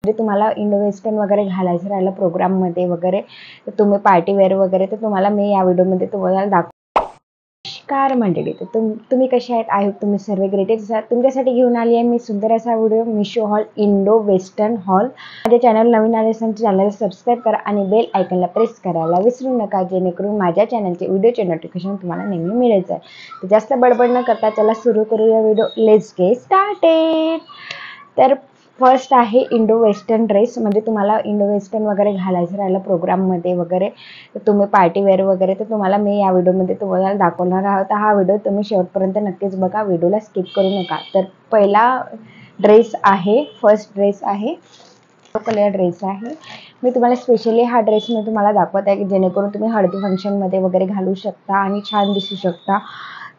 म्हणजे तुम्हाला Indo western वगैरे घालायचं राहिलं प्रोग्राममध्ये वगैरे, तर तुम्ही पार्टी वेअर वगैरे, तर तुम्हाला मी या व्हिडिओमध्ये तुम्हाला नमस्कार मंडळी, तर तुम्ही कसे आहेत? आय होप तुम्ही सर्व ग्रेटेड आहात. तुमच्यासाठी घेऊन आली आहे मी सुंदर असा video Meesho hall Indo western hall. माझ्या चॅनल नवीन आले असेल तर चॅनलला सबस्क्राईब करा आणि बेल आयकॉनला प्रेस करायला विसरू नका, जेणेकरून माझ्या चॅनलचे व्हिडिओचे नोटिफिकेशन तुम्हाला नेहमी मिळत जाईल. तर जास्त बडबड न करता चला सुरू करूया व्हिडिओ. Let's get started. तर फर्स्ट आहे इंडो वेस्टर्न ड्रेस. म्हणजे तुम्हाला इंडो वेस्टर्न वगैरे घालायचं राहिलं प्रोग्राममध्ये वगैरे, तर तुम्ही पार्टी वेअर वगैरे, तर तुम्हाला मी या व्हिडिओमध्ये तुम्हाला दाखवणार आहोत. हा व्हिडिओ तुम्ही शेवटपर्यंत नक्कीच बघा, व्हिडिओला स्किप करू नका. तर पहिला ड्रेस आहे, फर्स्ट ड्रेस आहे, तो कलर ड्रेस आहे. मी तुम्हाला स्पेशली हा ड्रेस मी तुम्हाला दाखवत आहे की जेणेकरून तुम्ही हळदी फंक्शनमध्ये वगैरे घालू शकता आणि छान दिसू शकता.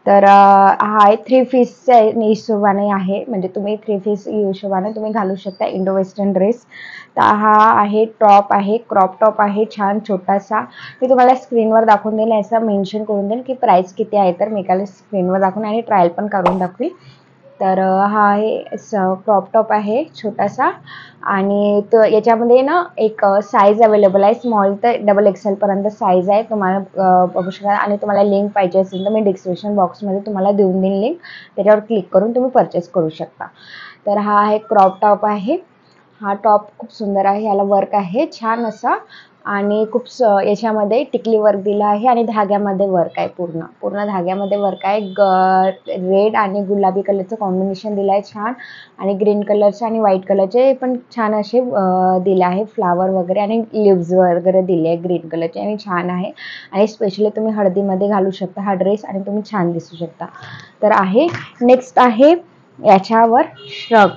तर हा 3 पीसच्या हिशोबाने आहे, म्हणजे तुम्ही 3 पीस हिशोबाने तुम्ही घालू शकता इंडो वेस्टर्न ड्रेस. तर हा आहे टॉप आहे, क्रॉप टॉप आहे, छान छोटासा. मी तुम्हाला स्क्रीनवर दाखवून देईल, असं मेन्शन करून देईल की प्राईस किती आहे. तर मी एकाला स्क्रीनवर दाखवून आणि ट्रायल पण काढून दाखवेल. तर हा आहे क्रॉप टॉप आहे छोटासा, आणि तो याच्यामध्ये ना एक साईज अवेलेबल आहे, स्मॉल तर डबल एक्सेल पर्यंत साईज आहे. तुम्हाला बघू शकता. आणि तुम्हाला लिंक पाहिजे असेल तर मी डिस्क्रिप्शन बॉक्समध्ये तुम्हाला देऊन देईन लिंक, त्याच्यावर क्लिक करून तुम्ही परचेस करू शकता. तर हा आहे क्रॉप टॉप आहे. हा टॉप खूप सुंदर आहे, याला वर्क आहे छान असा, आणि खूप याच्यामध्ये टिकली वर्क दिला आहे आणि धाग्यामध्ये वर्क आहे, पूर्ण धाग्यामध्ये वर्क आहे. रेड आणि गुलाबी कलरचं कॉम्बिनेशन दिलं आहे छान, आणि ग्रीन कलरचे आणि व्हाईट कलरचे पण छान असे दिले आहे, फ्लावर वगैरे आणि लिव्ज वगैरे दिले आहे ग्रीन कलरचे, आणि छान आहे. आणि स्पेशली तुम्ही हळदीमध्ये घालू शकता हा ड्रेस आणि तुम्ही छान दिसू शकता. तर आहे नेक्स्ट आहे याच्यावर श्रग.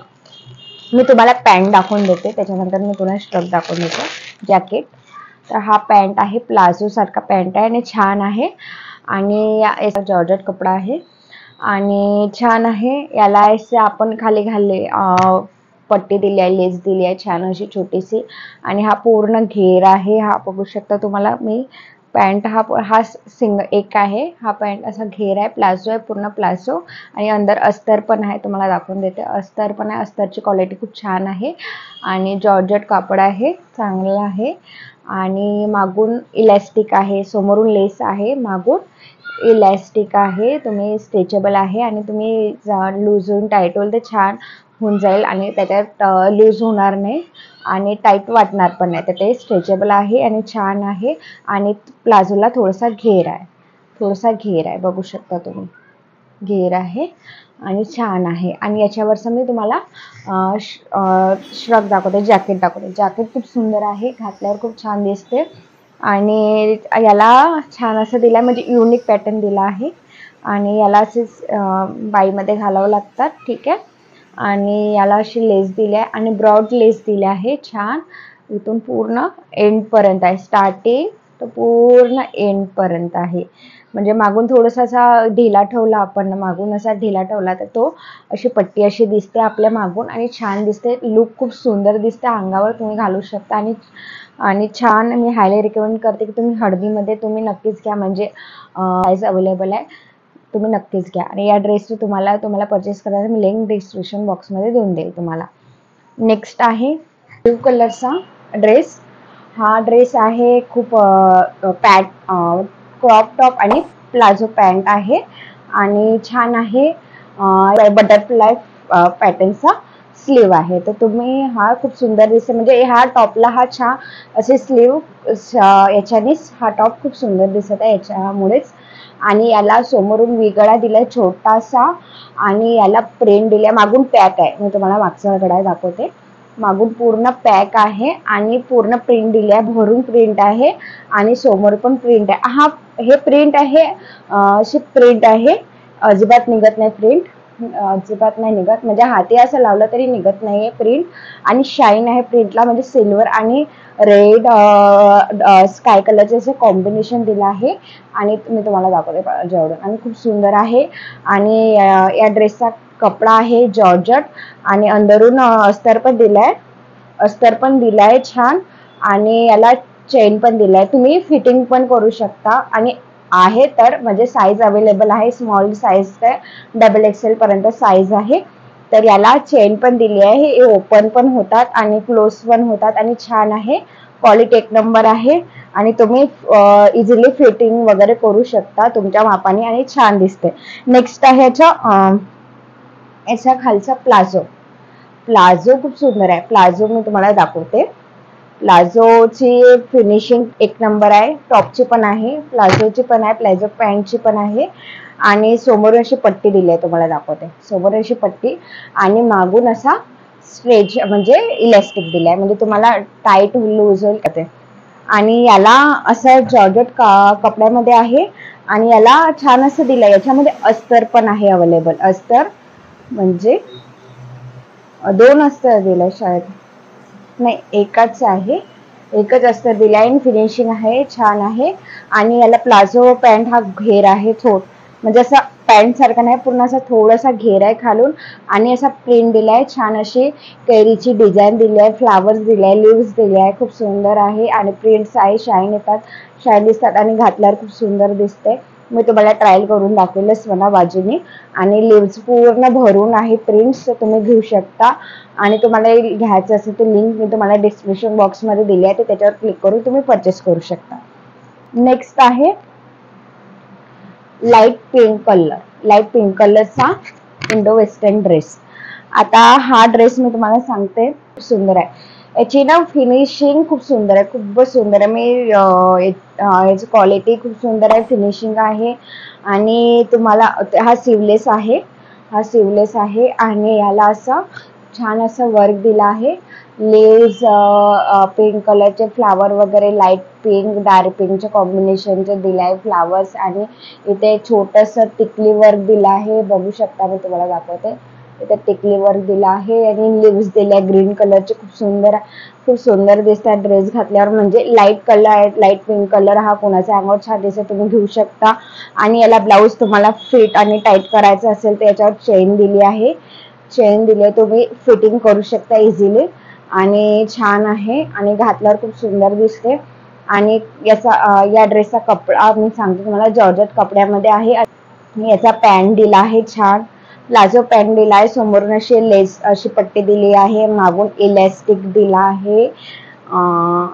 मी तुम्हाला पॅन्ट दाखवून देते, त्याच्यानंतर मी तुम्हाला श्रग दाखवून देते, जॅकेट. तर हा पॅन्ट आहे, प्लाझो सारखा पॅन्ट आहे आणि छान आहे, आणि याचा जॉर्जेट कपडा आहे आणि छान आहे. याला असे आपण खाली घालले पट्टी दिली आहे, लेस दिली आहे छान अशी छोटीशी, आणि हा पूर्ण घेर आहे. हा बघू शकता तुम्हाला मी पॅन्ट, हा एक आहे, हा पॅन्ट असा घेर आहे, प्लाझो आहे, पूर्ण प्लाझो, आणि अंदर अस्तर पण आहे. तुम्हाला दाखवून देते, अस्तर पण आहे. अस्तरची क्वालिटी खूप छान आहे आणि जॉर्जेट कापड आहे, चांगलं आहे. आणि मागून इलॅस्टिक आहे, समोरून लेस आहे, मागून इलॅस्टिक आहे. तुम्ही स्ट्रेचेबल आहे आणि तुम्ही लूज होऊन टाईट होईल तर छान होऊन जाईल, आणि त्याच्यात लूज होणार नाही आणि टाईट वाटणार पण नाही. तर ते स्ट्रेचेबल आहे आणि छान आहे. आणि प्लाझोला थोडासा घेर आहे, बघू शकता तुम्ही, घेर आहे आणि छान आहे. आणि याच्यावरचं मी तुम्हाला श्रग दाखवते, जॅकेट दाखवते. जॅकेट खूप सुंदर आहे, घातल्यावर खूप छान दिसते, आणि याला छान असं दिलं आहे, म्हणजे युनिक पॅटर्न दिला आहे, आणि याला असेच बाईमध्ये घालावं लागतात, ठीक आहे. आणि याला अशी लेस दिली आहे आणि ब्रॉड लेस दिली आहे छान, इथून पूर्ण एंडपर्यंत आहे, स्टार्टिंग तर पूर्ण एंडपर्यंत आहे. म्हणजे मागून थोडासा असा ढिला ठेवला आपण, मागून असा ढिला ठेवला तर तो अशी पट्टी अशी दिसते आपल्या मागून, आणि छान दिसते, लुक खूप सुंदर दिसते, अंगावर तुम्ही घालू शकता. आणि छान मी हायली रिकमेंड करते की तुम्ही हळदीमध्ये तुम्ही नक्कीच घ्या, म्हणजे साईज अवेलेबल आहे, तुम्ही नक्कीच घ्या. आणि या ड्रेसची तुम्हाला परचेस करायला मी लिंक डिस्क्रिप्शन बॉक्समध्ये देऊन देईल तुम्हाला. नेक्स्ट आहे ब्लू कलरचा ड्रेस. हा ड्रेस आहे खूप क्रॉप टॉप आणि प्लाझो पॅन्ट आहे, आणि छान आहे. बटरफ्लाय पॅटर्नचा स्लीव आहे. तर तुम्ही हा खूप सुंदर दिसते, म्हणजे ह्या टॉपला हा छान असे स्लीव, याच्यानेच हा टॉप खूप सुंदर दिसत आहे याच्यामुळेच. आणि याला समोरून विगळा दिलाय छोटासा, आणि याला प्रिंट दिली आहे, मागून पॅक आहे. मी तुम्हाला मागचा गळा दाखवते, मागून पूर्ण पॅक आहे आणि पूर्ण प्रिंट दिली आहे, भरून प्रिंट आहे, आणि समोर पण प्रिंट आहे. हे प्रिंट आहे, अशी प्रिंट आहे, अजिबात निघत नाही प्रिंट, अजिबात नाही निघत, म्हणजे हाती असं लावलं तरी निघत नाहीये प्रिंट. आणि शाईन आहे प्रिंटला, म्हणजे सिल्वर आणि रेड स्काय कलरचे असं कॉम्बिनेशन दिलं आहे. आणि मी तुम्हाला दाखवते जवळून, आणि खूप सुंदर आहे. आणि या ड्रेसचा कपडा आहे जॉर्जेट, आणि अंदरून अस्तर पण दिलाय छान, आणि याला चेन पण दिलाय, तुम्ही फिटिंग पण करू शकता. आणि तर म्हणजे साईज अवेलेबल आहे, स्मॉल साईज ते डबल एक्सेल पर्यंत साईज आहे. तर याला चेन पण दिली आहे, हे ओपन पण होतात आणि क्लोज पण होतात आणि छान आहे, क्वालिटी एक नंबर आहे आणि तुम्ही इझिली फिटिंग वगैरे करू शकता तुमच्या मापाने आणि छान दिसते. नेक्स्ट आहे याच्या खालचा प्लाझो. प्लाझो खूप सुंदर आहे. प्लाझो मी तुम्हाला दाखवते. प्लाझोची फिनिशिंग एक नंबर आहे. टॉपची पण आहे, प्लाझोची पण आहे, प्लाझो पॅन्टची पण आहे आणि समोर अशी पट्टी दिली आहे, तुम्हाला दाखवते. समोर अशी पट्टी आणि मागून असा स्ट्रेच म्हणजे इलास्टिक दिलाय, म्हणजे तुम्हाला टाईट लूज होईल ते. आणि याला असं जॉर्जेट कपड्यामध्ये आहे आणि याला छान असं दिलंय. याच्यामध्ये अस्तर पण आहे अवेलेबल. अस्तर म्हणजे 2 अस्तर दिलंय शायद, नाही एकच आहे, एकच अस्तर दिलाय आणि फिनिशिंग आहे, छान आहे. आणि याला प्लाझो पॅन्ट हा घेर आहे म्हणजे असा पॅन्ट सारखा नाही, पूर्ण असा थोडासा घेर आहे खालून आणि असा प्रिंट दिलाय. छान अशी कैरीची डिझाईन दिली आहे, फ्लावर्स दिले, लिव्स दिले आहे, खूप सुंदर आहे आणि प्रिंट्स आहे, शाईन दिसतात आणि घातल्यावर खूप सुंदर दिसते. मी तुम्हाला ट्रायल करून दाखवलं स्वतः बाजूने आणि लिव्स पूर्ण भरून आहे प्रिंट्स, तुम्ही घेऊ शकता. आणि तुम्हाला घ्यायचं असेल तर लिंक मी तुम्हाला डिस्क्रिप्शन बॉक्समध्ये दिली आहे, तर त्याच्यावर क्लिक करून तुम्ही परचेस करू शकता. नेक्स्ट आहे लाईट पिंक कलरचा इंडो वेस्टर्न ड्रेस. आता हा ड्रेस मी तुम्हाला सांगते, खूप सुंदर आहे. याची ना फिनिशिंग खूप सुंदर आहे, खूपच सुंदर आहे. याची क्वालिटी खूप सुंदर आहे, फिनिशिंग आहे आणि तुम्हाला हा सिवलेस आहे आणि याला असं छान असं वर्क दिला आहे. लेस पिंक कलरचे फ्लावर वगैरे, लाईट पिंक डार्क पिंकच्या कॉम्बिनेशनचे दिले आहे फ्लावर्स आणि इथे छोटस टिकली वर्क दिला आहे, बघू शकता. मी तुम्हाला दाखवते. इथे टिकली वर्क दिला आहे आणि लिव्स दिले ग्रीन कलरचे, खूप सुंदर दिसतात ड्रेस घातल्यावर. म्हणजे लाईट कलर आहे, लाईट पिंक कलर हा कोणाचा अंगावर छान दिसत, तुम्ही घेऊ शकता. आणि याला ब्लाऊज तुम्हाला फिट आणि टाईट करायचं असेल तर याच्यावर चेन दिली आहे, तुम्ही फिटिंग करू शकता इझिली आणि छान आहे आणि घातल्यावर खूप सुंदर दिसते. आणि या ड्रेसचा कपडा मी सांगते तुम्हाला, जॉर्जेट कपड्यामध्ये आहे. याचा पॅन्ट दिला आहे छान, प्लाझो पॅन्ट दिला आहे, समोरून अशी पट्टी दिली आहे, मागून इलास्टिक दिला आहे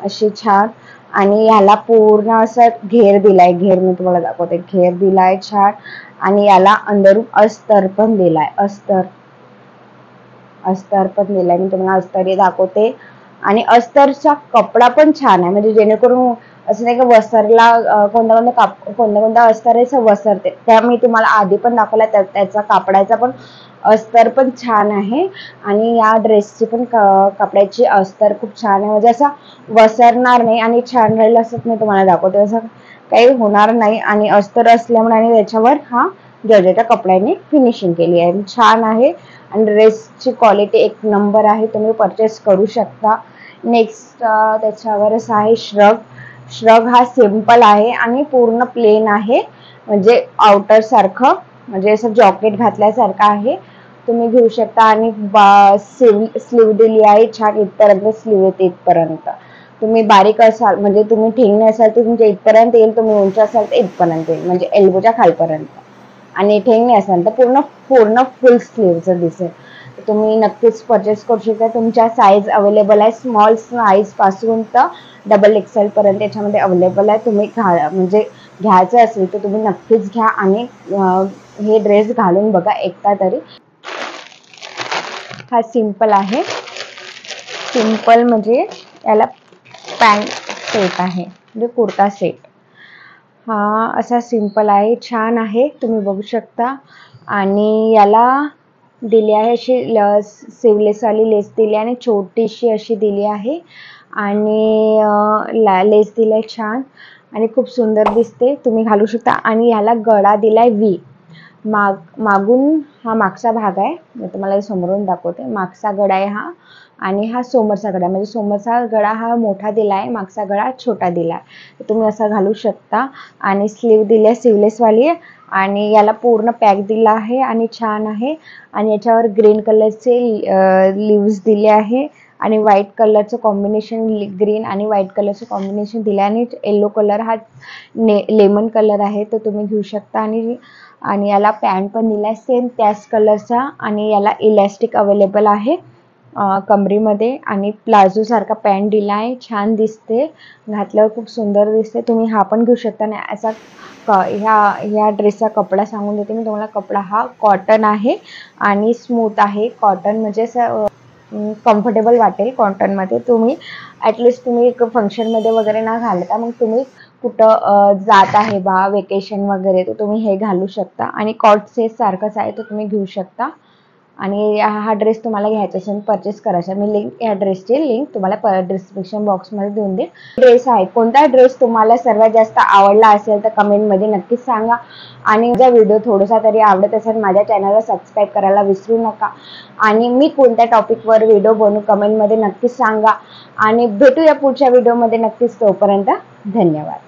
अशी छान. आणि ह्याला पूर्ण असं घेर दिलाय, घेर मी तुम्हाला दाखवते, घेर दिलाय छान. आणि याला अंदरून अस्तर पण दिलाय, अस्तर पण दिलाय, मी तुम्हाला अस्तरही दाखवते. आणि अस्तरचा कपडा पण छान आहे, म्हणजे जेणेकरून असं नाही का वसरला, कोणता अस्तर आहे वसरते, त्या मी तुम्हाला आधी पण दाखवला. त्याचा कापडाचा पण अस्तर पण छान आहे आणि या ड्रेसची पण कपड्याची अस्तर खूप छान आहे, म्हणजे असं वसरणार नाही आणि छान राहील असं मी तुम्हाला दाखवते, असं काही होणार नाही. आणि अस्तर असल्यामुळे आणि त्याच्यावर हा जॉर्जेटच्या कपड्याने फिनिशिंग केली आहे, छान आहे आणि ड्रेसची क्वालिटी एक नंबर आहे, तुम्ही परचेस करू शकता. नेक्स्ट त्याच्यावरच आहे श्रग हा सिंपल आहे आणि पूर्ण प्लेन आहे, म्हणजे आउटर सारखं, म्हणजे असं जॉकेट घातल्यासारखं आहे, तुम्ही घेऊ शकता. आणि स्लीव दिली आहे छान, इथपर्यंत स्लीव येते, इथपर्यंत. तुम्ही बारीक असाल म्हणजे तुम्ही ठेंगणे असाल तर तुमच्या इथपर्यंत येईल, तुम्ही उंच असाल तर इथपर्यंत येईल, म्हणजे एल्बोच्या खालपर्यंत. आणि ठेंगणे असाल तर पूर्ण फुल स्लीवचं दिसेल. तुम्ही नक्कीच परचेस करू शकता. तुमच्या साईज अवेलेबल आहे, स्मॉल साईज पासून तर XXL पर्यंत याच्यामध्ये अवेलेबल आहे. तुम्ही म्हणजे घ्यायचं असेल तर तुम्ही नक्कीच घ्या आणि हे ड्रेस घालून बघा एकदा तरी. हा सिंपल आहे, सिंपल म्हणजे याला पॅन्ट सेट आहे, म्हणजे कुर्ता सेट. हा असा सिंपल आहे, छान आहे, तुम्ही बघू शकता. आणि याला दिली आहे अशी सिवलेस वाली लेस दिली आणि छोटीशी अशी दिली आहे आणि लेस दिलाय छान आणि खूप सुंदर दिसते, तुम्ही घालू शकता. आणि याला गळा दिलाय व्ही, मागून हा मागचा भाग आहे, मी तुम्हाला समोरून दाखवते. मागचा गळा आहे हा आणि हा समोरचा गळा, म्हणजे समोरचा गळा हा मोठा दिलाय, मागचा गळा छोटा दिलाय, तुम्ही असा घालू शकता. आणि स्लीव दिली सिवलेस वाली आणि याला पूर्ण पॅक दिला आहे आणि छान आहे. आणि याच्यावर ग्रीन कलरचे लिव्स दिले आहे आणि व्हाईट कलरचं कॉम्बिनेशन, ग्रीन आणि व्हाईट कलरचं कॉम्बिनेशन दिलं आणि येलो कलर हा लेमन कलर आहे तो तुम्ही घेऊ शकता. आणि याला पॅन्ट पण दिला आहे सेम त्याच कलरचा आणि याला इलॅस्टिक अवेलेबल आहे कमरेमध्ये आणि प्लाझो सारखा पॅन्ट दिला आहे. छान दिसते, घातल्यावर खूप सुंदर दिसते. तुम्ही हा पण घेऊ शकता. आणि असा ह्या ड्रेसचा कपडा सांगून देते मी तुम्हाला. कपडा हा कॉटन आहे आणि स्मूथ आहे. कॉटन म्हणजे असं कम्फर्टेबल वाटेल कॉटनमध्ये. तुम्ही ॲटलिस्ट तुम्ही फंक्शनमध्ये वगैरे ना घालता, मग तुम्ही कुठं जात आहे बा वेकेशन वगैरे, तर तुम्ही हे घालू शकता. आणि कॉट सेट सारखंच आहे, तो तुम्ही घेऊ शकता. आणि हा ड्रेस तुम्हाला घ्यायचा असेल, परचेस करायचा, मी ह्या ड्रेसची लिंक तुम्हाला डिस्क्रिप्शन बॉक्समध्ये देऊन देईन. ड्रेस आहे, कोणता ड्रेस तुम्हाला सर्वात जास्त आवडला असेल तर कमेंटमध्ये नक्कीच सांगा. आणि माझा व्हिडिओ थोडासा तरी आवडत असेल माझ्या चॅनलला सबस्क्राईब करायला विसरू नका. आणि मी कोणत्या टॉपिकवर व्हिडिओ बनवू कमेंटमध्ये नक्कीच सांगा. आणि भेटूया पुढच्या व्हिडिओमध्ये नक्कीच. तोपर्यंत धन्यवाद.